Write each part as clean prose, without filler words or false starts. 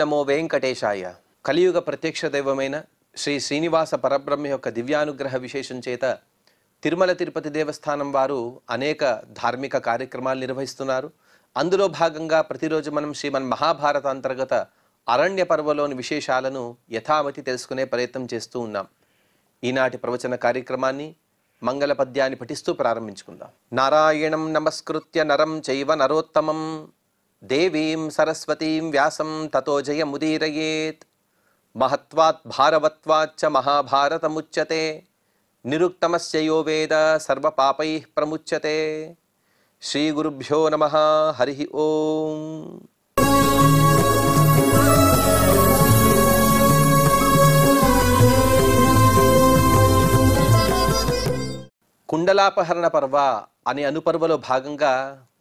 నమో వెంకటేశాయ. కలియుగ ప్రత్యక్ష దైవమైన శ్రీ శ్రీనివాస పరబ్రహ్మ యొక్క దివ్యానుగ్రహ విశేషం చేత తిరుమల తిరుపతి దేవస్థానం వారు అనేక ధార్మిక కార్యక్రమాలు నిర్వహిస్తున్నారు. అందులో భాగంగా ప్రతిరోజు మనం శ్రీమన్ మహాభారత అంతర్గత అరణ్య పర్వలోని విశేషాలను యథామతి తెలుసుకునే ప్రయత్నం చేస్తూ ఉన్నాం. ఈనాటి ప్రవచన కార్యక్రమాన్ని మంగళ పద్యాన్ని పఠిస్తూ ప్రారంభించుకుందాం. నారాయణం నమస్కృత్య నరం చైవ నరోత్తమం దేవీం సరస్వతీం వ్యాసం తతో జయముదీరయేత్. మహత్వాత్ భారవత్వాచ్చ మహాభారతముచ్యతే నిరుక్తమస్య యో వేద సర్వపాపైః ప్రముచ్యతే. శ్రీ గురుభ్యో నమః. హరి ఓం. కుండలాపహరణ పర్వ అనే అనుపర్వలో భాగంగా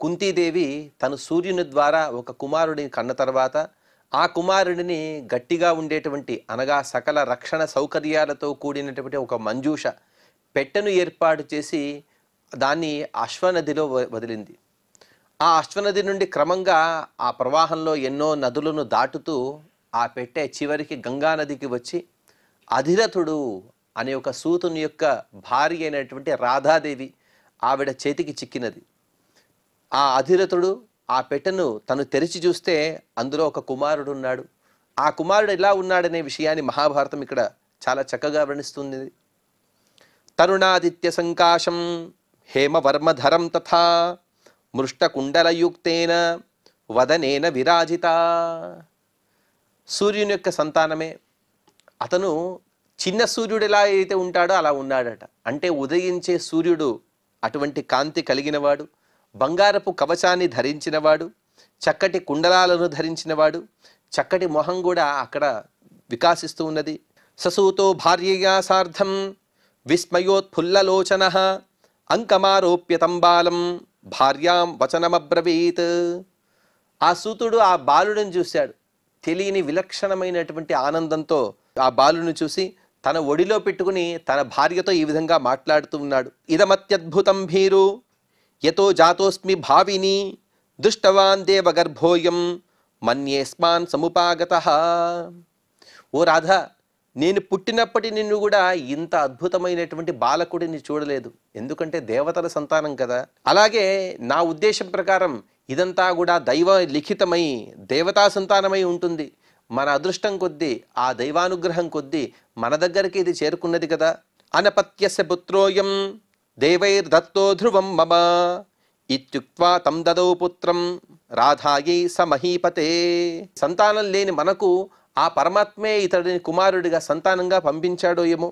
కుంతీదేవి తను సూర్యుని ద్వారా ఒక కుమారుడిని కన్న తర్వాత ఆ కుమారుడిని గట్టిగా ఉండేటువంటి అనగా సకల రక్షణ సౌకర్యాలతో కూడినటువంటి ఒక మంజూష పెట్టెను ఏర్పాటు చేసి దాన్ని అశ్వనదిలో వదిలింది. ఆ అశ్వనది నుండి క్రమంగా ఆ ప్రవాహంలో ఎన్నో నదులను దాటుతూ ఆ పెట్టె చివరికి గంగానదికి వచ్చి అధిరథుడు అనే ఒక సూతుని యొక్క భార్య అయినటువంటి రాధాదేవి ఆవిడ చేతికి చిక్కినది. ఆ అధిరథుడు ఆ పెట్టెను తను తెరిచి చూస్తే అందులో ఒక కుమారుడు ఉన్నాడు. ఆ కుమారుడు ఎలా ఉన్నాడనే విషయాన్ని మహాభారతం ఇక్కడ చాలా చక్కగా వర్ణిస్తుంది. తరుణాదిత్య సంకాశం హేమవర్మధరం తథా మృష్టకుండలయుక్తేన వదనేన విరాజిత. సూర్యుని యొక్క సంతానమే అతను. చిన్న సూర్యుడు ఎలా అయితే ఉంటాడో అలా ఉన్నాడట. అంటే ఉదయించే సూర్యుడు అటువంటి కాంతి కలిగినవాడు, బంగారపు కవచాన్ని ధరించినవాడు, చక్కటి కుండలాలను ధరించినవాడు, చక్కటి మొహం కూడా అక్కడ వికాసిస్తూ ఉన్నది. ససూతో భార్యయా సార్ధం విస్మయోత్ఫుల్లలోచన అంకమారోప్య తంబాలం భార్యాం వచనమబ్రవీత్. ఆ సూతుడు ఆ బాలుడిని చూశాడు. తెలియని విలక్షణమైనటువంటి ఆనందంతో ఆ బాలుని చూసి తన ఒడిలో పెట్టుకుని తన భార్యతో ఈ విధంగా మాట్లాడుతూ ఉన్నాడు. ఇదమత్యద్భుతం భీరు యతో జాతోస్మి భావిని దుష్టవాన్ దేవగర్భోయం మన్యేస్మాన్ సముపాగతః. ఓ రాధా, నేను పుట్టినప్పటి నిన్ను కూడా ఇంత అద్భుతమైనటువంటి బాలకుడిని చూడలేదు. ఎందుకంటే దేవతల సంతానం కదా. అలాగే నా ఉద్దేశం ప్రకారం ఇదంతా కూడా దైవ లిఖితమై దేవతా సంతానమై ఉంటుంది. మన అదృష్టం కొద్దీ ఆ దైవానుగ్రహం కొద్దీ మన దగ్గరికి ఇది చేరుకున్నది కదా. అనపత్యస్య పుత్రోయం దేవైర్దత్తో ధ్రువం మమ ఇత్యుక్త్వా తం దదౌ పుత్రం రాధాయై స మహీపతే. సంతానం లేని మనకు ఆ పరమాత్మే ఇతడిని కుమారుడిగా సంతానంగా పంపించాడో ఏమో,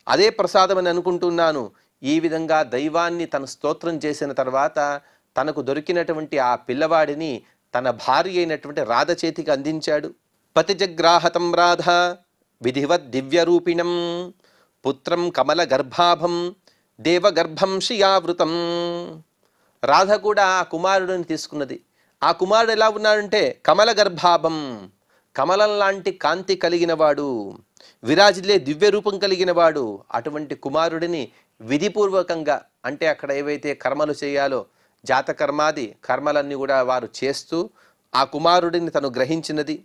అదే ప్రసాదం అని అనుకుంటున్నాను. ఈ విధంగా దైవాన్ని తన స్తోత్రం చేసిన తర్వాత తనకు దొరికినటువంటి ఆ పిల్లవాడిని తన భార్య అయినటువంటి రాధ చేతికి అందించాడు. పతిజగ్రాహతం రాధ విధివద్ దివ్యరూపిణం పుత్రం కమల గర్భాభం దేవగర్భం శ్రియావృతం. రాధ కూడా ఆ కుమారుడిని తీసుకున్నది. ఆ కుమారుడు ఎలా ఉన్నాడంటే కమల గర్భాభం, కమలం లాంటి కాంతి కలిగినవాడు, విరాజిల్లే దివ్య రూపం కలిగినవాడు. అటువంటి కుమారుడిని విధిపూర్వకంగా, అంటే అక్కడ ఏవైతే కర్మలు చేయాలో జాతకర్మాది కర్మలన్నీ కూడా వారు చేస్తూ ఆ కుమారుడిని తను గ్రహించినది.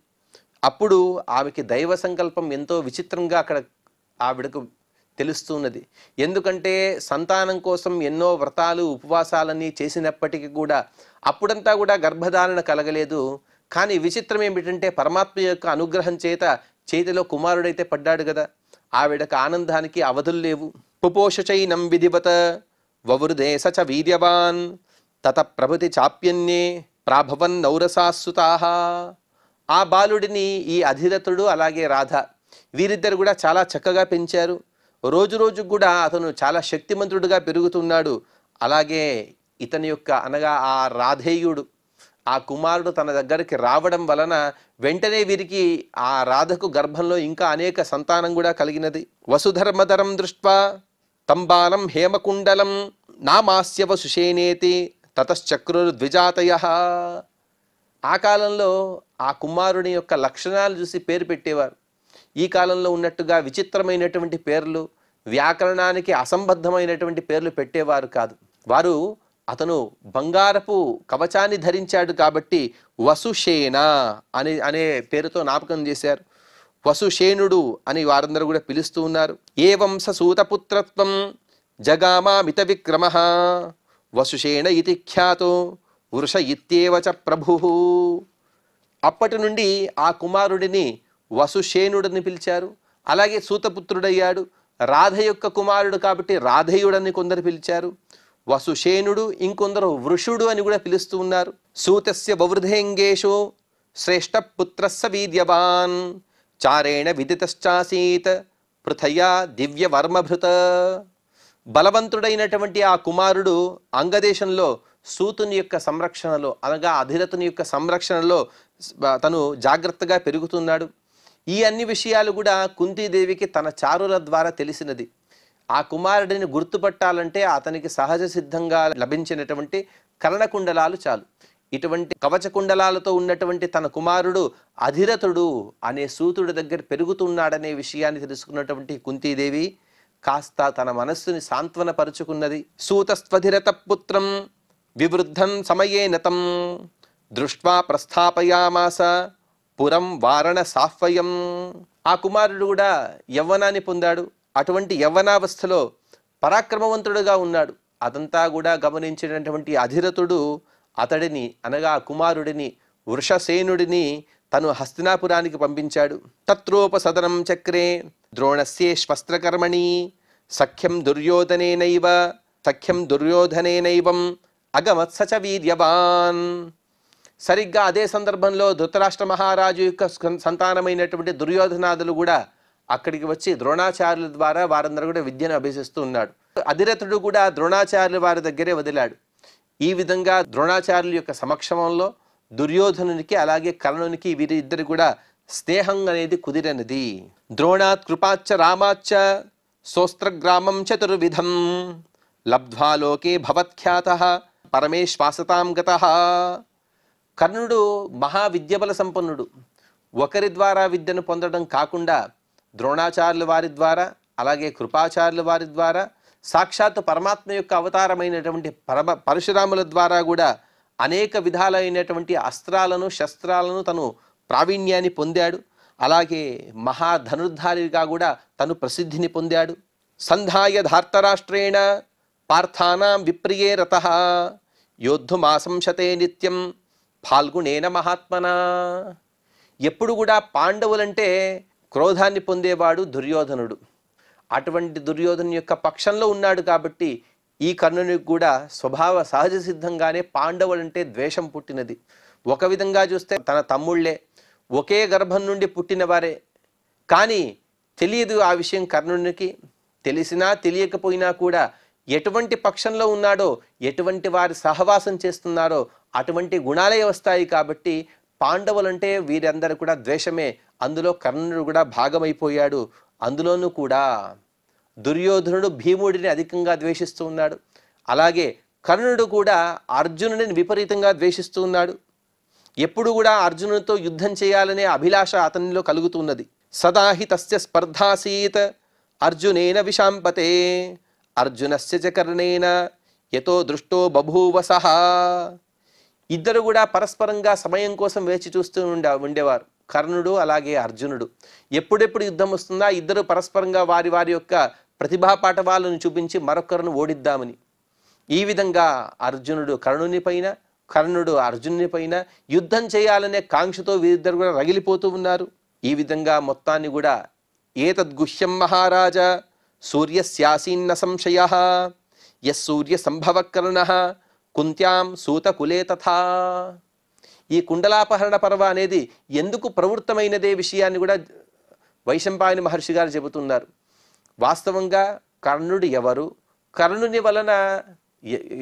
అప్పుడు ఆమెకి దైవ సంకల్పం ఎంతో విచిత్రంగా అక్కడ ఆవిడకు తెలుస్తున్నది. ఎందుకంటే సంతానం కోసం ఎన్నో వ్రతాలు ఉపవాసాలన్నీ చేసినప్పటికీ కూడా అప్పుడంతా కూడా గర్భధారణ కలగలేదు. కానీ విచిత్రం ఏమిటంటే పరమాత్మ యొక్క అనుగ్రహం చేత చేతిలో కుమారుడైతే పడ్డాడు కదా. ఆవిడకు ఆనందానికి అవధులు లేవు. పుపోషచైనం విధివత వవృదే సచ వీర్యవాన్ తత ప్రభృతి చాప్యన్యే ప్రాభవన్ నౌరసాసుతాః. ఆ బాలుడిని ఈ అధిరథుడు అలాగే రాధ వీరిద్దరు కూడా చాలా చక్కగా పెంచారు. రోజు రోజుకు కూడా అతను చాలా శక్తిమంతుడుగా పెరుగుతున్నాడు. అలాగే ఇతని యొక్క అనగా ఆ రాధేయుడు ఆ కుమారుడు తన దగ్గరికి రావడం వలన వెంటనే వీరికి ఆ రాధకు గర్భంలో ఇంకా అనేక సంతానం కూడా కలిగినది. వసుధర్మధరం దృష్ట్వా తంబాలం హేమకుండలం నామాస్య వసుషేనేతి తతశ్చక్రుర్ద్విజాతయః. ఆ కాలంలో ఆ కుమారుని యొక్క లక్షణాలు చూసి పేరు పెట్టేవారు. ఈ కాలంలో ఉన్నట్టుగా విచిత్రమైనటువంటి పేర్లు, వ్యాకరణానికి అసంబద్ధమైనటువంటి పేర్లు పెట్టేవారు కాదు. వారు అతను బంగారపు కవచాన్ని ధరించాడు కాబట్టి వసుషేన అనే పేరుతో జ్ఞాపకం చేశారు. వసుషేనుడు అని వారందరూ కూడా పిలుస్తూ ఉన్నారు. ఏవం సూతపుత్రత్వం జగామామిత విక్రమ వసుషేణ ఇతి ఖ్యాతో వృష ఇత్యేవ చ ప్రభు. అప్పటి నుండి ఆ కుమారుడిని వసుషేనుడని పిలిచారు. అలాగే సూతపుత్రుడయ్యాడు. రాధ యొక్క కుమారుడు కాబట్టి రాధేయుడని కొందరు పిలిచారు. వసుషేనుడు, ఇంకొందరు వృషుడు అని కూడా పిలుస్తూ ఉన్నారు. సూతస్య వవృధేంగేషు శ్రేష్ఠ పుత్రస్స వీర్యవాన్ చారేణ విదితశ్చాసీత్ పృథయా దివ్యవర్మభృత. బలవంతుడైనటువంటి ఆ కుమారుడు అంగదేశంలో సూతుని యొక్క సంరక్షణలో, అనగా అధిరథుని యొక్క సంరక్షణలో తను జాగ్రత్తగా పెరుగుతున్నాడు. ఈ అన్ని విషయాలు కూడా కుంతీదేవికి తన చారుల ద్వారా తెలిసినది. ఆ కుమారుడిని గుర్తుపట్టాలంటే అతనికి సహజ సిద్ధంగా లభించినటువంటి కర్ణకుండలాలు చాలు. ఇటువంటి కవచ కుండలాలతో ఉన్నటువంటి తన కుమారుడు అధిరథుడు అనే సూతుడి దగ్గర పెరుగుతున్నాడనే విషయాన్ని తెలుసుకున్నటువంటి కుంతీదేవి కాస్త తన మనస్సుని సాంత్వనపరుచుకున్నది. సూతస్త్వధిరత పుత్రం వివృద్ధన్ సమయేనతం దృష్ట్వా ప్రస్థాపయామాస పురం వారణసాహ్వయం. ఆ కుమారుడు కూడా యవ్వనాన్ని పొందాడు. అటువంటి యవ్వనావస్థలో పరాక్రమవంతుడుగా ఉన్నాడు. అదంతా కూడా గమనించినటువంటి అధిరథుడు అతడిని, అనగా కుమారుడిని, వృషసేనుడిని తను హస్తినాపురానికి పంపించాడు. తత్రోపసదనం చక్రే ద్రోణస్యేష్వస్త్రకర్మణి సఖ్యం దుర్యోధనేనైవం అగమత్సచ వీర్యవాన్. సరిగ్గా అదే సందర్భంలో ధృతరాష్ట్ర మహారాజు యొక్క సంతానమైనటువంటి దుర్యోధనాదులు కూడా అక్కడికి వచ్చి ద్రోణాచార్యుల ద్వారా వారందరూ కూడా విద్యను అభ్యసిస్తూ ఉన్నాడు. అధిరథుడు కూడా ద్రోణాచార్యుల వారి దగ్గరే వదిలాడు. ఈ విధంగా ద్రోణాచార్యుల యొక్క సమక్షమంలో దుర్యోధనునికి అలాగే కర్ణునికి వీరిద్దరు కూడా స్నేహం అనేది కుదిరినది. ద్రోణాత్ కృపాచ్చ రామాచ్చ సోస్త్రగ్రామం చతుర్విధం లబ్ధ్వా లోకే భవత్ఖ్యాతః పరమేశ్వాసతాం గతః. కర్ణుడు మహావిద్యబల సంపన్నుడు. ఒకరి ద్వారా విద్యను పొందడం కాకుండా ద్రోణాచార్యుల వారి ద్వారా, అలాగే కృపాచార్యుల వారి ద్వారా, సాక్షాత్తు పరమాత్మ యొక్క అవతారమైనటువంటి పరశురాముల ద్వారా కూడా అనేక విధాలైనటువంటి అస్త్రాలను, శస్త్రాలను తను ప్రావీణ్యాన్ని పొందాడు. అలాగే మహాధనుర్ధారిగా కూడా తను ప్రసిద్ధిని పొందాడు. సంధాయ ధార్తరాష్ట్రేణ పార్థానాం విప్రియే రతః యోద్ధుమాసంశతే నిత్యం ఫాల్గుణేన మహాత్మనా. ఎప్పుడు కూడా పాండవులంటే క్రోధాన్ని పొందేవాడు దుర్యోధనుడు. అటువంటి దుర్యోధను యొక్క పక్షంలో ఉన్నాడు కాబట్టి ఈ కర్ణునికి కూడా స్వభావ సహజ సిద్ధంగానే పాండవులంటే ద్వేషం పుట్టినది. ఒక విధంగా చూస్తే తన తమ్ముళ్లే, ఒకే గర్భం నుండి పుట్టిన వారే. కానీ తెలియదు ఆ విషయం కర్ణునికి. తెలిసినా తెలియకపోయినా కూడా ఎటువంటి పక్షంలో ఉన్నాడో, ఎటువంటి వారి సహవాసం చేస్తున్నారో అటువంటి గుణాలే వస్తాయి. కాబట్టి పాండవులంటే వీరందరూ కూడా ద్వేషమే. అందులో కర్ణుడు కూడా భాగమైపోయాడు. అందులోనూ కూడా దుర్యోధనుడు భీముడిని అధికంగా ద్వేషిస్తూ ఉన్నాడు. అలాగే కర్ణుడు కూడా అర్జునుడిని విపరీతంగా ద్వేషిస్తూ ఉన్నాడు. ఎప్పుడు కూడా అర్జునుడితో యుద్ధం చేయాలనే అభిలాష అతనిలో కలుగుతున్నది. సదాహి తస్య స్పర్ధాసీత్ అర్జునేన విశాంపతే అర్జునస్య చ కర్ణేన యతో దృష్టో బభూవసః. ఇద్దరు కూడా పరస్పరంగా సమయం కోసం వేచి చూస్తూ ఉండేవారు. కర్ణుడు అలాగే అర్జునుడు. ఎప్పుడెప్పుడు యుద్ధం వస్తుందా ఇద్దరు పరస్పరంగా వారి వారి యొక్క ప్రతిభా పాఠవాలను చూపించి మరొకరిని ఓడిద్దామని. ఈ విధంగా అర్జునుడు కర్ణుని పైన, కర్ణుడు అర్జునుని పైన యుద్ధం చేయాలనే కాంక్షతో వీరిద్దరు కూడా రగిలిపోతూ ఉన్నారు. ఈ విధంగా మొత్తాన్ని కూడా ఏతద్గుహ్యం మహారాజ సూర్యస్యాసీన్న సంశయః యస్సూర్య సంభవ కర్ణః కుంత్యాం సూతకులే తథా. ఈ కుండలాపహరణ పర్వ అనేది ఎందుకు ప్రవృత్తమైనదే విషయాన్ని కూడా వైశంపాయన మహర్షి గారు చెబుతున్నారు. వాస్తవంగా కర్ణుడు ఎవరు, కర్ణుని వలన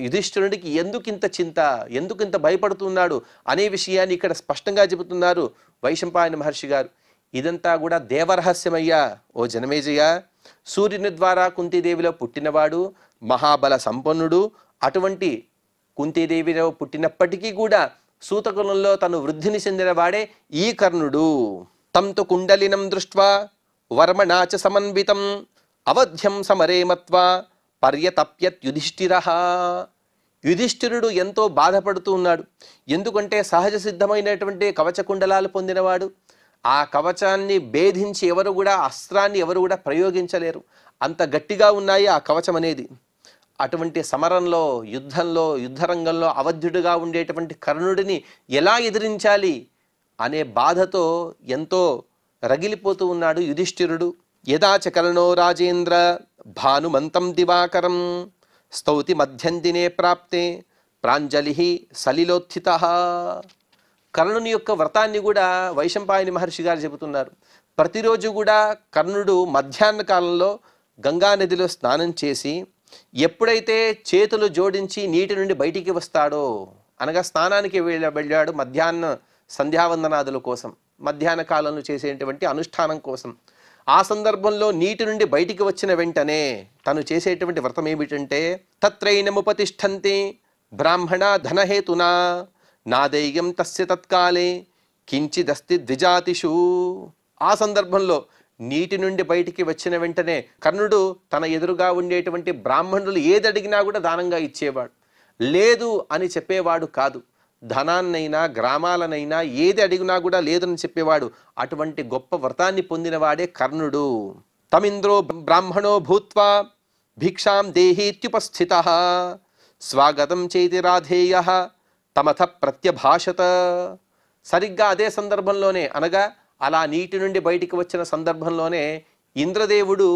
యుధిష్ఠిరుడికి ఎందుకింత చింత, ఎందుకింత భయపడుతున్నాడు అనే విషయాన్ని ఇక్కడ స్పష్టంగా చెబుతున్నారు వైశంపాయన మహర్షి గారు. ఇదంతా కూడా దేవరహస్యమయ్యా ఓ జనమేజయ. సూర్యుని ద్వారా కుంతీదేవిలో పుట్టినవాడు, మహాబల సంపన్నుడు. అటువంటి కుంతీదేవిలో పుట్టినప్పటికీ కూడా సూతకులంలో తను వృద్ధిని చెందిన వాడే ఈ కర్ణుడు. తంతు కుండలినం దృష్ట్వా వర్మణాచ సమన్వితం అవధ్యం సమరే మత్వా పర్యతప్యత్ యుధిష్ఠిరః. యుధిష్ఠిరుడు ఎంతో బాధపడుతూ ఉన్నాడు. ఎందుకంటే సహజ సిద్ధమైనటువంటి కవచ కుండలాలు పొందినవాడు. ఆ కవచాన్ని భేదించి ఎవరు కూడా అస్త్రాన్ని ఎవరు కూడా ప్రయోగించలేరు. అంత గట్టిగా ఉన్నాయి ఆ కవచం అనేది. అటువంటి సమరంలో, యుద్ధంలో, యుద్ధరంగంలో అవధ్యుడుగా ఉండేటువంటి కర్ణుడిని ఎలా ఎదిరించాలి అనే బాధతో ఎంతో రగిలిపోతూ ఉన్నాడు యుధిష్ఠిరుడు. యదాచ కర్ణో రాజేంద్ర భానుమంతం దివాకరం స్తౌతి మధ్యందినే ప్రాప్తే ప్రాంజలి సలిలోత్థిత. కర్ణుని యొక్క వ్రతాన్ని కూడా వైశంపాయని మహర్షి గారు చెబుతున్నారు. ప్రతిరోజు కూడా కర్ణుడు మధ్యాహ్న కాలంలో గంగా నదిలో స్నానం చేసి ఎప్పుడైతే చేతులు జోడించి నీటి నుండి బయటికి వస్తాడో, అనగా స్నానానికి వెళ్ళాడు మధ్యాహ్న సంధ్యావందనాదుల కోసం, మధ్యాహ్న కాలంలో చేసేటువంటి అనుష్ఠానం కోసం. ఆ సందర్భంలో నీటి నుండి బయటికి వచ్చిన వెంటనే తను చేసేటువంటి వ్రతం ఏమిటంటే తత్రైనముపతిష్ఠంతి బ్రాహ్మణ ధనహేతునా నాదైయం తస్య తత్కాలే కించిదస్తి ద్విజాతిషు. ఆ సందర్భంలో నీటి నుండి బయటికి వచ్చిన వెంటనే కర్ణుడు తన ఎదురుగా ఉండేటువంటి బ్రాహ్మణులు ఏది అడిగినా కూడా దానంగా ఇచ్చేవాడు. లేదు అని చెప్పేవాడు కాదు. ధనాన్నైనా గ్రామాలనైనా ఏది అడిగినా కూడా లేదని చెప్పేవాడు. అటువంటి గొప్ప వ్రతాన్ని పొందినవాడే కర్ణుడు. తమింద్రో బ్రాహ్మణో భూత్వా భిక్షాం దేహీత్యుపస్థితః స్వాగతం చేతి రాధేయః తమథ ప్రత్యభాషత. సరిగ్గా అదే సందర్భంలోనే, అనగా అలా నీటి నుండి బయటికి వచ్చిన సందర్భంలోనే ఇంద్రదేవుడు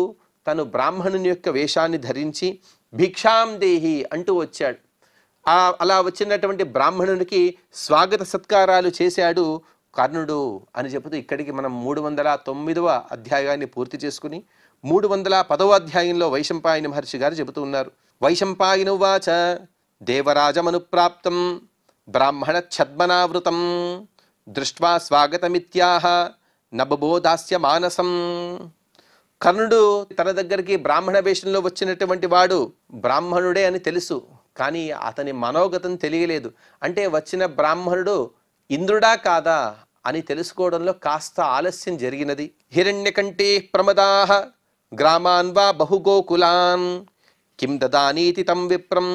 తను బ్రాహ్మణుని యొక్క వేషాన్ని ధరించి భిక్షాం దేహి అంటూ వచ్చాడు. అలా వచ్చినటువంటి బ్రాహ్మణునికి స్వాగత సత్కారాలు చేశాడు కర్ణుడు అని చెబుతూ ఇక్కడికి మనం 309వ అధ్యాయాన్ని పూర్తి చేసుకుని 310వ అధ్యాయంలో వైశంపాయని మహర్షి గారు చెబుతూ ఉన్నారు. వైశంపాయనువాచ దేవరాజమనుప్రాప్తం బ్రాహ్మణ ఛద్మనావృతం దృష్ట్వా స్వాగతమిత్యాహ నబబోధాస్య మానసం. కర్ణుడు తన దగ్గరికి బ్రాహ్మణ వేషంలో వచ్చినటువంటి వాడు బ్రాహ్మణుడే అని తెలుసు, కానీ అతని మనోగతం తెలియలేదు. అంటే వచ్చిన బ్రాహ్మణుడు ఇంద్రుడా కాదా అని తెలుసుకోవడంలో కాస్త ఆలస్యం జరిగినది. హిరణ్యకంఠే ప్రమదాః గ్రామాన్ వా బహుగోకులాన్ కిం దదానీతి తం విప్రం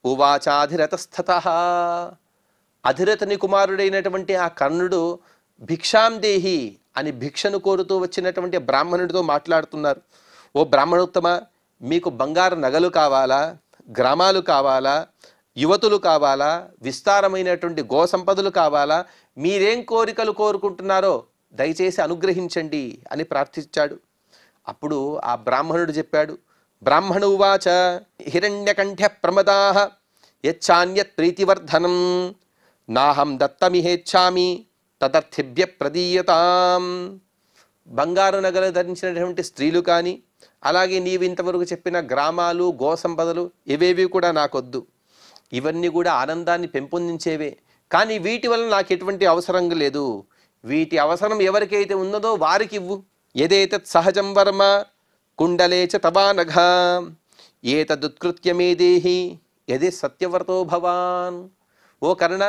ఉవాచాధిరతస్థతః. అధిరథుని కుమారుడైనటువంటి ఆ కర్ణుడు భిక్షాం దేహి అని భిక్షను కోరుతూ వచ్చినటువంటి బ్రాహ్మణుడితో మాట్లాడుతున్నారు. ఓ బ్రాహ్మణోత్తమ, మీకు బంగారు నగలు కావాలా, గ్రామాలు కావాలా, యువతులు కావాలా, విస్తారమైనటువంటి గోసంపదలు కావాలా, మీరేం కోరికలు కోరుకుంటున్నారో దయచేసి అనుగ్రహించండి అని ప్రార్థించాడు. అప్పుడు ఆ బ్రాహ్మణుడు చెప్పాడు. బ్రాహ్మణ ఉవాచ హిరణ్యకంఠ్య ప్రమదాః యచ్చాన్యత్ ప్రీతివర్ధనం నాహం దత్తమిహేచ్ఛామి తదర్థిభ్య ప్రదీయతాం. బంగారు నగలు ధరించినటువంటి స్త్రీలు కానీ, అలాగే నీవు ఇంతవరకు చెప్పిన గ్రామాలు, గోసంపదలు ఇవేవి కూడా నాకొద్దు. ఇవన్నీ కూడా ఆనందాన్ని పెంపొందించేవే, కానీ వీటి వల్ల నాకు ఎటువంటి అవసరం లేదు. వీటి అవసరం ఎవరికైతే ఉన్నదో వారికి ఇవ్వు. యదేతత్ సహజం వర్మ కుండలే చ తవానఘ ఏతదుత్కృత్య మే దేహి యది సత్యవ్రతో భవాన్. ఓ కర్ణ,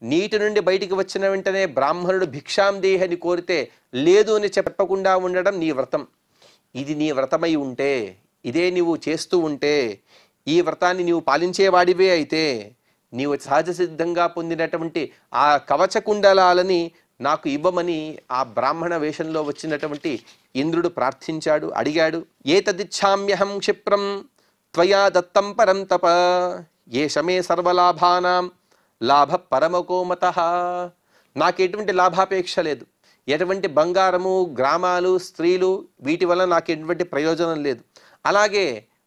నీటి నుండి బయటికి వచ్చిన వెంటనే బ్రాహ్మణుడు భిక్షాం దేహని కోరితే లేదు అని చెప్పకుండా ఉండడం నీ వ్రతం. ఇది నీ వ్రతమై ఉంటే, ఇదే నీవు చేస్తూ ఉంటే, ఈ వ్రతాన్ని నీవు పాలించేవాడివే అయితే నీవు సహజ సిద్ధంగా పొందినటువంటి ఆ కవచ కుండలాలని నాకు ఇవ్వమని ఆ బ్రాహ్మణ వేషంలో వచ్చినటువంటి ఇంద్రుడు ప్రార్థించాడు, అడిగాడు. ఏతదిచ్ఛామ్యహం క్షిప్రం త్వయా దత్తం పరం తప ఏషమే సర్వలాభానాం లాభ పరమకోమతః. నాకు ఎటువంటి లాభాపేక్ష లేదు. ఎటువంటి బంగారము, గ్రామాలు, స్త్రీలు వీటి వల్ల నాకు ఎటువంటి ప్రయోజనం లేదు. అలాగే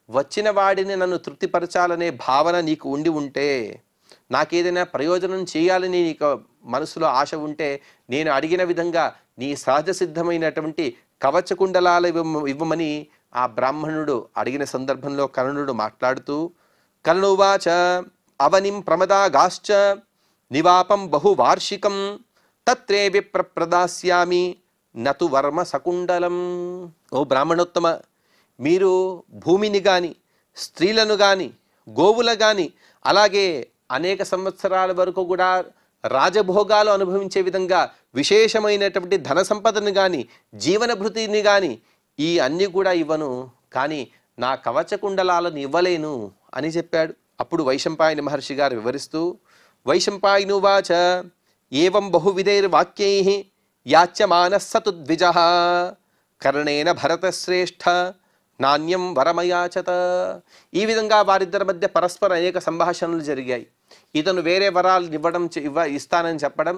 వచ్చిన వాడిని నన్ను తృప్తిపరచాలనే భావన నీకు ఉండి ఉంటే, నాకేదైనా ప్రయోజనం చేయాలని నీకు మనసులో ఆశ ఉంటే, నేను అడిగిన విధంగా నీ సహజ సిద్ధమైనటువంటి కవచ కుండలాలు ఇవ్వమని ఆ బ్రాహ్మణుడు అడిగిన సందర్భంలో కర్ణుడు మాట్లాడుతూ కర్ణువాచ అవనిం ప్రమదాగాశ్చ నివాపం బహువార్షికం తత్రే విప్రదాస్యామి నతు వర్మ సకుండలం. ఓ బ్రాహ్మణోత్తమ, మీరు భూమిని కానీ, స్త్రీలను కానీ, గోవుల కానీ, అలాగే అనేక సంవత్సరాల వరకు కూడా రాజభోగాలు అనుభవించే విధంగా విశేషమైనటువంటి ధన సంపదను కానీ, జీవన భృతిని కానీ ఈ అన్నీ కూడా ఇవ్వను, కానీ నా కవచ కుండలాలను ఇవ్వలేను అని చెప్పాడు. అప్పుడు వైశంపాయన మహర్షి గారు వివరిస్తూ వైశంపాయనువాచ ఏవం బహువిధైర్వాక్యైః యాచ్యమానః సతు ద్విజః కర్ణేన భరతశ్రేష్ఠ నాణ్యం వరమయాచత. ఈ విధంగా వారిద్దరి మధ్య పరస్పర అనేక సంభాషణలు జరిగాయి. ఇతను వేరే వరాలు ఇస్తానని చెప్పడం,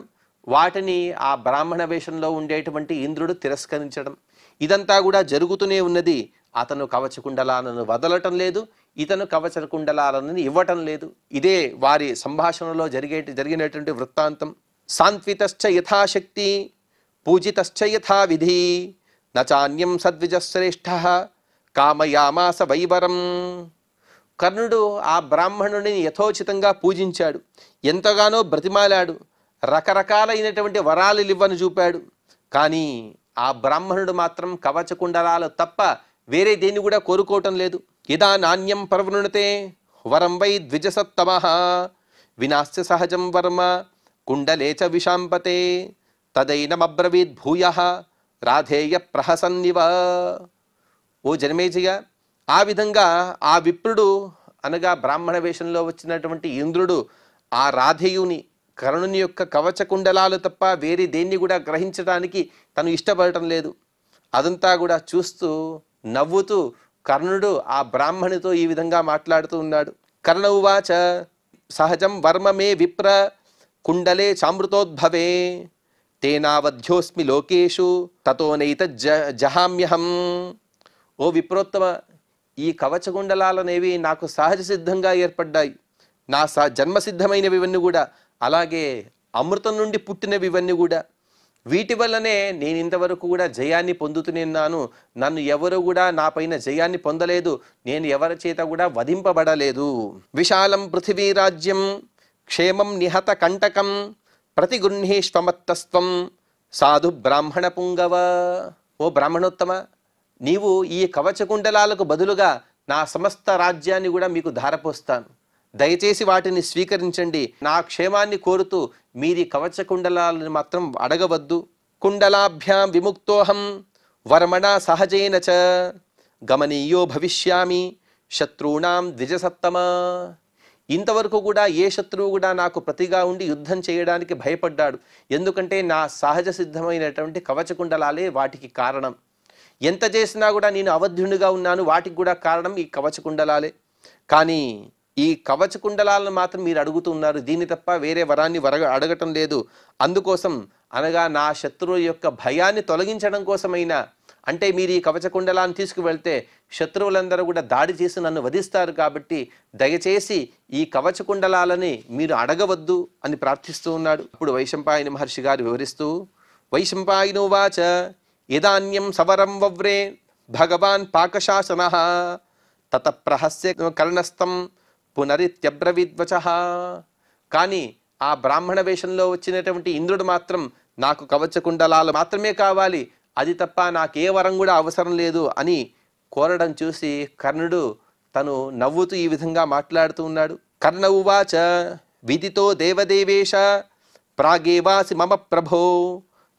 వాటిని ఆ బ్రాహ్మణ వేషంలో ఉండేటువంటి ఇంద్రుడు తిరస్కరించడం, ఇదంతా కూడా జరుగుతూనే ఉన్నది. అతను కవచకుండలాలను వదలటం లేదు, ఇతను కవచకుండలాలను ఇవ్వటం లేదు. ఇదే వారి సంభాషణలో జరిగినటువంటి వృత్తాంతం. సాంత్వితశ్చ యథాశక్తి పూజితశ్చ యథావిధి నచాన్యం సద్విజశ్రేష్ఠ కామయామాస వైవరం. కర్ణుడు ఆ బ్రాహ్మణుడిని యథోచితంగా పూజించాడు, ఎంతగానో బ్రతిమాలాడు, రకరకాలైనటువంటి వరాలు ఇవ్వను చూపాడు. కానీ ఆ బ్రాహ్మణుడు మాత్రం కవచకుండలాలు తప్ప వేరే దేన్ని కూడా కోరుకోవటం లేదు. యదా నాణ్యం ప్రవృణతే వరం వై ద్విజసత్తమః వినాస్య సహజం వర్మ కుండలే చ విశాంపతే తదైనమబ్రవీద్ భూయః రాధేయ ప్రహసన్నివ. ఓ జనమేజయ, ఆ విధంగా ఆ విప్రుడు అనగా బ్రాహ్మణ వేషంలో వచ్చినటువంటి ఇంద్రుడు ఆ రాధేయుని కర్ణుని యొక్క కవచకుండలాలు తప్ప వేరే దేన్ని కూడా గ్రహించడానికి తను ఇష్టపడటం లేదు. అదంతా కూడా చూస్తూ నవ్వుతూ కర్ణుడు ఆ బ్రాహ్మణితో ఈ విధంగా మాట్లాడుతూ ఉన్నాడు. కర్ణ ఉవాచ సహజం వర్మ మే విప్ర కుండలే చామృతోద్భవే తేనావధ్యోస్మి లోకేషు తతోనైత జహామ్యహం. ఓ విప్రోత్తమ, ఈ కవచకుండలాలనేవి నాకు సహజ సిద్ధంగా ఏర్పడ్డాయి. నా జన్మసిద్ధమైనవి ఇవన్నీ కూడా, అలాగే అమృతం నుండి పుట్టినవి ఇవన్నీ కూడా. వీటి వల్లనే నేను ఇంతవరకు కూడా జయాన్ని పొందుతున్నాను. నన్ను ఎవరు కూడా నా పైన జయాన్ని పొందలేదు, నేను ఎవరి చేత కూడా వధింపబడలేదు. విశాలం పృథివీరాజ్యం క్షేమం నిహత కంటకం ప్రతిగృహ్ణీష్వమత్తస్త్వం సాధు బ్రాహ్మణ పుంగవ. ఓ బ్రాహ్మణోత్తమ, నీవు ఈ కవచకుండలాలకు బదులుగా నా సమస్త రాజ్యాన్ని కూడా మీకు ధారపోస్తాను. దయచేసి వాటిని స్వీకరించండి. నా క్షేమాన్ని కోరుతూ మీరి కవచకుండలాలను మాత్రం అడగవద్దు. కుండలాభ్యాం విముక్తోహం వర్మణ సహజేన చ గమనీయో భవిష్యామి శత్రూణాం ద్విజసత్తమ. ఇంతవరకు కూడా ఏ శత్రువు కూడా నాకు ప్రతిగా ఉండి యుద్ధం చేయడానికి భయపడ్డాడు. ఎందుకంటే నా సహజ సిద్ధమైనటువంటి కవచకుండలాలే వాటికి కారణం. ఎంత చేసినా కూడా నేను అవధ్యునిగా ఉన్నాను, వాటికి కూడా కారణం ఈ కవచకుండలాలే. కానీ ఈ కవచకుండలాలను మాత్రం మీరు అడుగుతున్నారు, దీన్ని తప్ప వేరే వరాన్ని అడగటం లేదు. అందుకోసం అనగా నా శత్రువు యొక్క భయాన్ని తొలగించడం కోసమైనా, అంటే మీరు ఈ కవచకుండలాన్ని తీసుకువెళ్తే శత్రువులందరూ కూడా దాడి చేసి నన్ను వధిస్తారు, కాబట్టి దయచేసి ఈ కవచకుండలాలని మీరు అడగవద్దు అని ప్రార్థిస్తూ ఉన్నాడు. అప్పుడు వైశంపాయన మహర్షి గారు వివరిస్తూ వైశంపాయనోవాచ ఇదాన్యం సవరం వవ్రే భగవాన్ పాకశాసనః తత ప్రహస్య కర్ణస్థం పునరిత్యబ్రవీద్వచః. కానీ ఆ బ్రాహ్మణ వేషంలో వచ్చినటువంటి ఇంద్రుడు మాత్రం నాకు కవచకుండలాలు మాత్రమే కావాలి, అది తప్ప నాకే వరం కూడా అవసరం లేదు అని కోరడం చూసి కర్ణుడు తను నవ్వుతూ ఈ విధంగా మాట్లాడుతూ ఉన్నాడు. కర్ణ ఉవాచ విదితో దేవదేవేశ ప్రాగేవాసి మమ ప్రభో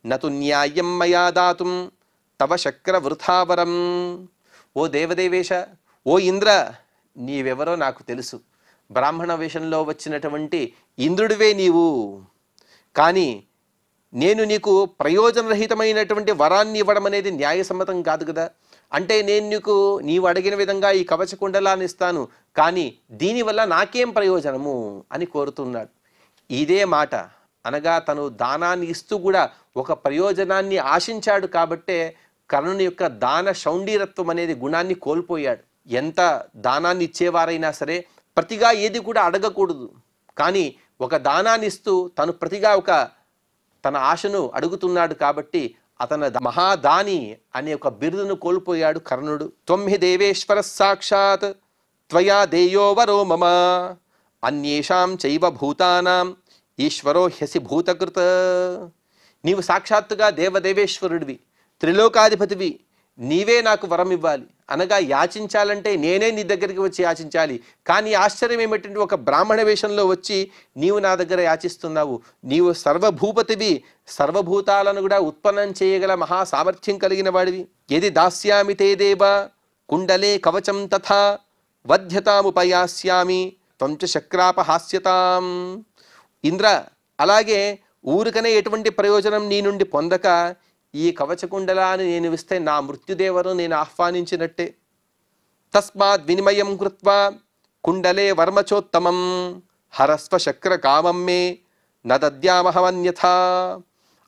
నతు న్యాయం మయా దాతుం తవ శక్ర వృథావరం. ఓ దేవదేవేశ, ఓ ఇంద్ర, నీవెవరో నాకు తెలుసు. బ్రాహ్మణ వేషంలో వచ్చినటువంటి ఇంద్రుడివే నీవు. కానీ నేను నీకు ప్రయోజనరహితమైనటువంటి వరాన్ని ఇవ్వడం అనేది న్యాయసమ్మతం కాదు కదా. అంటే నేను నీవు అడిగిన విధంగా ఈ కవచకుండలాన్ని ఇస్తాను, కానీ దీనివల్ల నాకేం ప్రయోజనము అని కోరుతున్నాడు. ఇదే మాట అనగా తను దానాన్ని ఇస్తూ కూడా ఒక ప్రయోజనాన్ని ఆశించాడు కాబట్టే కర్ణుని యొక్క దాన శౌండీరత్వం అనేది గుణాన్ని కోల్పోయాడు. ఎంత దానాన్ని ఇచ్చేవారైనా సరే ప్రతిగా ఏది కూడా అడగకూడదు. కానీ ఒక దానాన్ని ఇస్తూ తను ప్రతిగా తన ఆశను అడుగుతున్నాడు కాబట్టి అతను మహాదాని అనే ఒక బిరుదును కోల్పోయాడు కర్ణుడు. త్వమ్హి దేవేశ్వర సాక్షాత్ త్వయా దేయో వరో మమ అన్యేషాం చైవ భూతానాం ఈశ్వరో హ్యసి భూతకృత. నీవు సాక్షాత్తుగా దేవదేవేశ్వరుడివి, త్రిలోకాధిపతివి, నీవే నాకు వరం ఇవ్వాలి. అనగా యాచించాలంటే నేనే నీ దగ్గరికి వచ్చి యాచించాలి. కానీ ఆశ్చర్యం ఏమిటంటే ఒక బ్రాహ్మణ వేషంలో వచ్చి నీవు నా దగ్గర యాచిస్తున్నావు. నీవు సర్వభూపతివి, సర్వభూతాలను కూడా ఉత్పన్నం చేయగల మహా సామర్థ్యం కలిగిన వాడివి. యది దాస్యామి తే దేవ కుండలే కవచం తథా వధ్యతాముపయాస్యామి త్వంచ శక్రాపహాస్యతాం. ఇంద్ర, అలాగే ఊరికనే ఎటువంటి ప్రయోజనం నీ నుండి పొందక ఈ కవచకుండలాన్ని నేను ఇస్తే నా మృత్యుదేవను నేను ఆహ్వానించినట్టే. తస్మాత్ వినిమయం కృత్వా కుండలే వర్మచోత్తమం హరస్వ శక్ర కామం మే నద్యామహమన్యథా.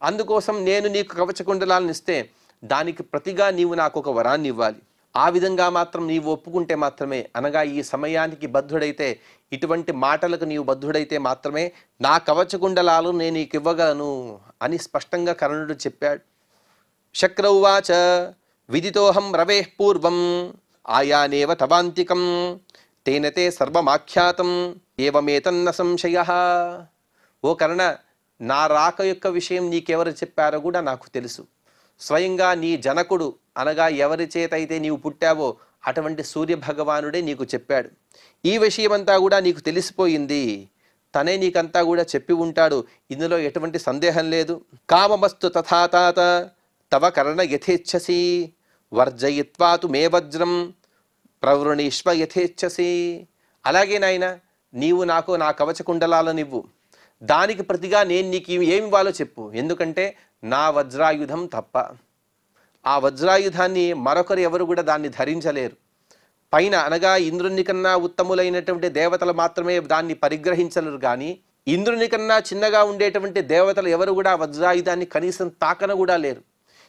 అందుకోసం నేను నీకు కవచకుండలాలను ఇస్తే దానికి ప్రతిగా నీవు నాకు ఒక వరాన్ని ఇవ్వాలి. ఆ విధంగా మాత్రం నీవు ఒప్పుకుంటే మాత్రమే, అనగా ఈ సమయానికి బద్ధుడైతే, ఇటువంటి మాటలకు నీవు బద్ధుడైతే మాత్రమే నా కవచకుండలాలు నేను నీకు ఇవ్వగలను అని స్పష్టంగా కర్ణుడు చెప్పాడు. శక్రౌవాచ విదితోహం రవేః పూర్వం ఆయానేవ తవాంతికం తేనతే సర్వమాఖ్యాతం ఏవమేతన్న సంశయః. ఓ కర్ణ, నా రాక యొక్క విషయం నీకెవరు చెప్పారో కూడా నాకు తెలుసు. స్వయంగా నీ జనకుడు, అనగా ఎవరి చేత అయితే నీవు పుట్టావో అటువంటి సూర్య భగవానుడే నీకు చెప్పాడు. ఈ విషయమంతా కూడా నీకు తెలిసిపోయింది. తనే నీకంతా కూడా చెప్పి ఉంటాడు, ఇందులో ఎటువంటి సందేహం లేదు. కామమస్తు తథా తాత తవ కర్ణ యథేచ్ఛసి వర్జయిత్వా తు మే వజ్రం ప్రవృణీష్వ యథేచ్ఛసి. అలాగే నాయన, నీవు నాకు నా కవచకుండలాలనివ్వు, దానికి ప్రతిగా నేను నీకు ఏమి ఇవ్వాలో చెప్పు. ఎందుకంటే నా వజ్రాయుధం తప్ప ఆ వజ్రాయుధాన్ని మరొకరు ఎవరు కూడా దాన్ని ధరించలేరు. పైన అనగా ఇంద్రుని కన్నా ఉత్తములైనటువంటి దేవతలు మాత్రమే దాన్ని పరిగ్రహించలేరు. కానీ ఇంద్రుని కన్నా చిన్నగా ఉండేటువంటి దేవతలు ఎవరు కూడా వజ్రాయుధాన్ని కనీసం తాకన కూడా లేరు.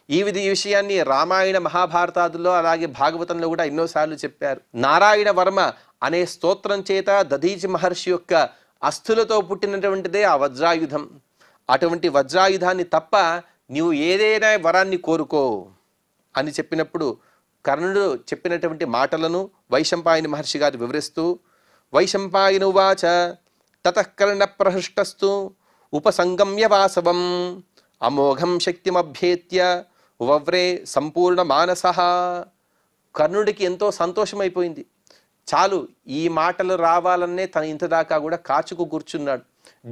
ఈ విషయాన్ని రామాయణ మహాభారతాదుల్లో అలాగే భాగవతంలో కూడా ఎన్నోసార్లు చెప్పారు. నారాయణ వర్మ అనే స్తోత్రం చేత దధీచి మహర్షి యొక్క అస్థులతో పుట్టినటువంటిదే ఆ వజ్రాయుధం. అటువంటి వజ్రాయుధాన్ని తప్ప నీవు ఏదైనా వరాన్ని కోరుకో అని చెప్పినప్పుడు కర్ణుడు చెప్పినటువంటి మాటలను వైశంపాయన మహర్షి గారు వివరిస్తూ, వైశంపాయనువాచ తతః కర్ణ ప్రహృష్టస్తు ఉపసంగమ్య వాసవం అమోఘం శక్తిమభ్యేత్య వవ్రే సంపూర్ణ మానసః. కర్ణుడికి ఎంతో సంతోషమైపోయింది. చాలు, ఈ మాటలు రావాలనే తన ఇంతదాకా కూడా కాచుకు కూర్చున్నాడు.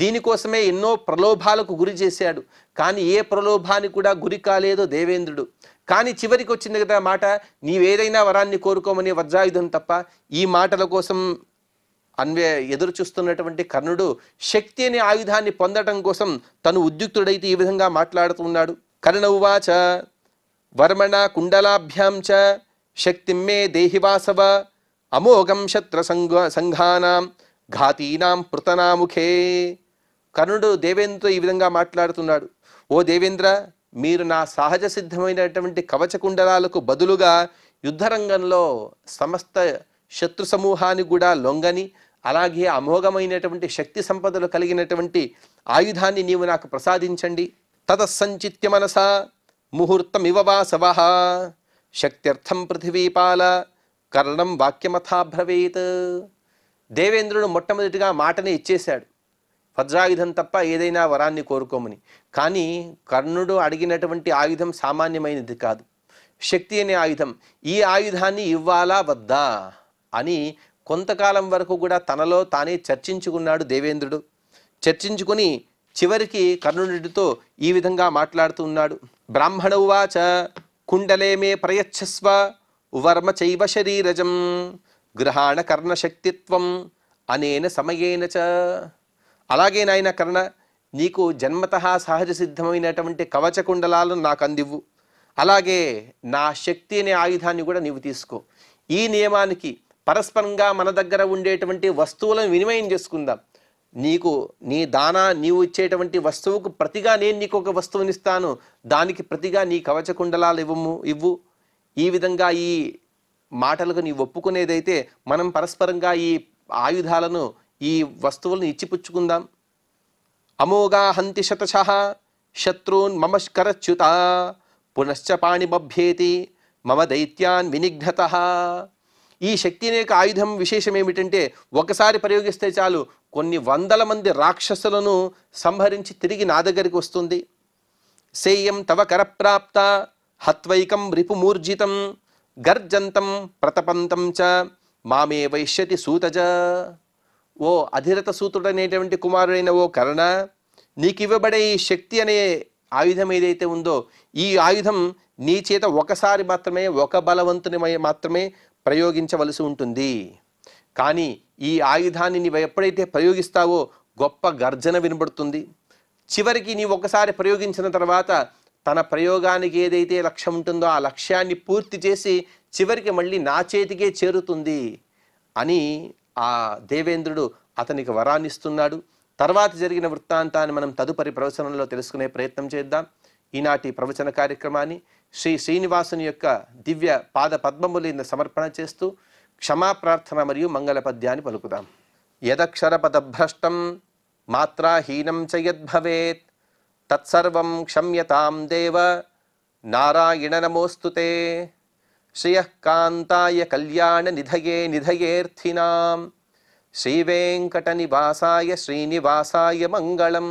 దీనికోసమే ఎన్నో ప్రలోభాలకు గురి చేశాడు. కానీ ఏ ప్రలోభానికి కూడా గురి కాలేదు దేవేంద్రుడు. కానీ చివరికి వచ్చింది కదా మాట, నీవేదైనా వరాన్ని కోరుకోమని వజ్రాయుధం తప్ప. ఈ మాటల కోసం ఎదురు చూస్తున్నటువంటి కర్ణుడు శక్తి అనే ఆయుధాన్ని పొందడం కోసం తను ఉద్యుక్తుడైతే ఈ విధంగా మాట్లాడుతున్నాడు. కర్ణ ఉవాచ వర్మణ కుండలాభ్యాం చ శక్తిం మే దేహి వాసవ అమోఘం శత్రు సంఘానాం ఘాతీనాం పృతనాముఖే. కర్ణుడు దేవేంద్రతో ఈ విధంగా మాట్లాడుతున్నాడు. ఓ దేవేంద్ర, మీరు నా సహజ సిద్ధమైనటువంటి కవచకుండలాలకు బదులుగా యుద్ధరంగంలో సమస్త శత్రు సమూహాన్ని కూడా లొంగని, అలాగే అమోఘమైనటువంటి శక్తి సంపదలు కలిగినటువంటి ఆయుధాన్ని నీవు నాకు ప్రసాదించండి. తతస్సంచిత్య మనసా ముహూర్తమివ వాసవః శక్త్యర్థం పృథివీపాల కర్ణం వాక్యమథాబ్రవీత్. దేవేంద్రుడు మొట్టమొదటిగా మాటని ఇచ్చేశాడు, వజ్రాయుధం తప్ప ఏదైనా వరాన్ని కోరుకోమని. కానీ కర్ణుడు అడిగినటువంటి ఆయుధం సామాన్యమైనది కాదు, శక్తి అనే ఆయుధం. ఈ ఆయుధాన్ని ఇవ్వాలా వద్దా అని కొంతకాలం వరకు కూడా తనలో తానే చర్చించుకున్నాడు దేవేంద్రుడు. చర్చించుకుని చివరికి కర్ణుడితో ఈ విధంగా మాట్లాడుతూ ఉన్నాడు. బ్రాహ్మణ ఉవాచ కుండలే మే ప్రయచ్చస్వ వర్మ చైవ శరీరజం గృహాణ కర్ణశక్తిత్వం అనేన సమయేన చ. అలాగే నాయన కర్ణ, నీకు జన్మతః సహజ సిద్ధమైనటువంటి కవచకుండలాలను నాకు అందివ్వు. అలాగే నా శక్తి అనే ఆయుధాన్ని కూడా నీవు తీసుకో. ఈ నియమానికి పరస్పరంగా మన దగ్గర ఉండేటువంటి వస్తువులను వినిమయం చేసుకుందాం. నీవు ఇచ్చేటువంటి వస్తువుకు ప్రతిగా నేను నీకు ఒక వస్తువునిస్తాను, దానికి ప్రతిగా నీ కవచకుండలాలు ఇవ్వు. ఈ విధంగా ఈ మాటలకు నీ ఒప్పుకునేదైతే మనం పరస్పరంగా ఈ ఆయుధాలను, ఈ వస్తువులను ఇచ్చిపుచ్చుకుందాం. అమోఘా హంతి శతశః శత్రూన్ మమ కరచ్యుత పునశ్చ పాణిమభ్యేతి మమ దైత్యాన్ వినిఘ్నతః. ఈ శక్తి అనే ఆయుధం విశేషం ఏమిటంటే, ఒకసారి ప్రయోగిస్తే చాలు కొన్ని వందల మంది రాక్షసులను సంహరించి తిరిగి నా దగ్గరికి వస్తుంది. సేయం తవ కరప్రాప్త హత్వైకం రిపుమూర్జితం గర్జంతం ప్రతపంతం చ మామే వైశ్యతి సూతజ. ఓ అధిరత సూతుడనేటువంటి కుమారుడైన ఓ కర్ణ, నీకు ఇవ్వబడే ఈ శక్తి అనే ఆయుధం ఏదైతే ఉందో, ఈ ఆయుధం నీ చేత ఒకసారి మాత్రమే, ఒక బలవంతుని మాత్రమే ప్రయోగించవలసి ఉంటుంది. కానీ ఈ ఆయుధాన్ని నీవు ఎప్పుడైతే ప్రయోగిస్తావో గొప్ప గర్జన వినబడుతుంది. చివరికి నీవు ఒకసారి ప్రయోగించిన తర్వాత తన ప్రయోగానికి ఏదైతే లక్ష్యం ఉంటుందో ఆ లక్ష్యాన్ని పూర్తి చేసి చివరికి మళ్ళీ నా చేతికే చేరుతుంది అని ఆ దేవేంద్రుడు అతనికి వరాన్నిస్తున్నాడు. తర్వాత జరిగిన వృత్తాంతాన్ని మనం తదుపరి ప్రవచనంలో తెలుసుకునే ప్రయత్నం చేద్దాం. ఈనాటి ప్రవచన కార్యక్రమాన్ని శ్రీ శ్రీనివాసుని యొక్క దివ్య పాద పద్మముల సమర్పణ చేస్తూ క్షమాప్రార్థన మరియు మంగళ పద్యాన్ని పలుకుదాం. యదక్షరపదభ్రష్టం మాత్రాహీనం చ యద్భవేత్ తత్సర్వం క్షమ్యతాం దేవ నారాయణ నమోస్తుతే. శ్రియః కాంతాయ కళ్యాణ నిధయే నిధయేర్థినాం శ్రీవేంకట నివాసాయ శ్రీనివాసాయ మంగళం.